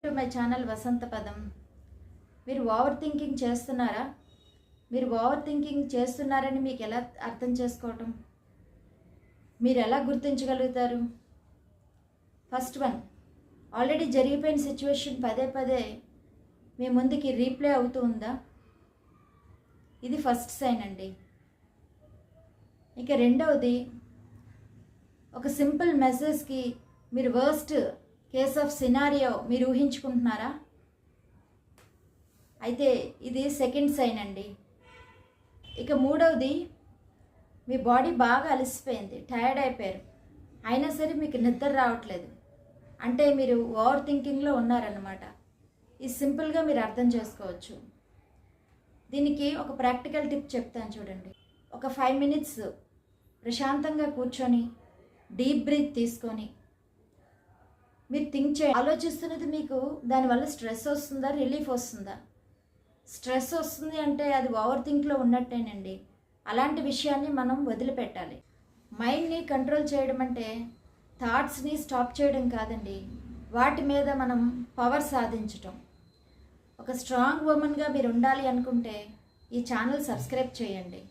To my channel వసంత పదం. మీరు over thinking చేస్తున్నారా? మీరు ఓవర్ థింకింగ్ చేస్తున్నారని మీకు ఎలా అర్థం చేసుకోవటం? మీరు ఎలా గుర్తించగలుగుతారు? ఫస్ట్ వన్, ఆల్రెడీ జరిగిపోయిన సిచ్యువేషన్ పదే పదే మీ ముందుకి రీప్లే అవుతూ ఉందా? ఇది ఫస్ట్ సైన్ అండి. ఇక రెండవది, ఒక సింపుల్ మెసేజ్కి మీరు వర్స్ట్ కేస్ ఆఫ్ సినారియో మీరు ఊహించుకుంటున్నారా? అయితే ఇది సెకండ్ సైన్ అండి. ఇక మూడవది, మీ బాడీ బాగా అలసిపోయింది, టైర్డ్ అయిపోయారు, అయినా సరే మీకు నిద్ర రావట్లేదు, అంటే మీరు ఓవర్ థింకింగ్లో ఉన్నారన్నమాట. ఇది సింపుల్గా మీరు అర్థం చేసుకోవచ్చు. దీనికి ఒక ప్రాక్టికల్ టిప్ చెప్తాను చూడండి. ఒక 5 minutes ప్రశాంతంగా కూర్చొని డీప్ బ్రీత్ తీసుకొని మీరు థింక్ చేయండి. ఆలోచిస్తున్నది మీకు దానివల్ల స్ట్రెస్ వస్తుందా, రిలీఫ్ వస్తుందా? స్ట్రెస్ వస్తుంది అంటే అది ఓవర్ థింక్లో ఉన్నట్టేనండి. అలాంటి విషయాన్ని మనం వదిలిపెట్టాలి. మైండ్ని కంట్రోల్ చేయడం అంటే థాట్స్ని స్టాప్ చేయడం కాదండి, వాటి మీద మనం పవర్ సాధించటం. ఒక స్ట్రాంగ్ ఉమెన్గా మీరు ఉండాలి అనుకుంటే ఈ ఛానల్ సబ్స్క్రైబ్ చేయండి.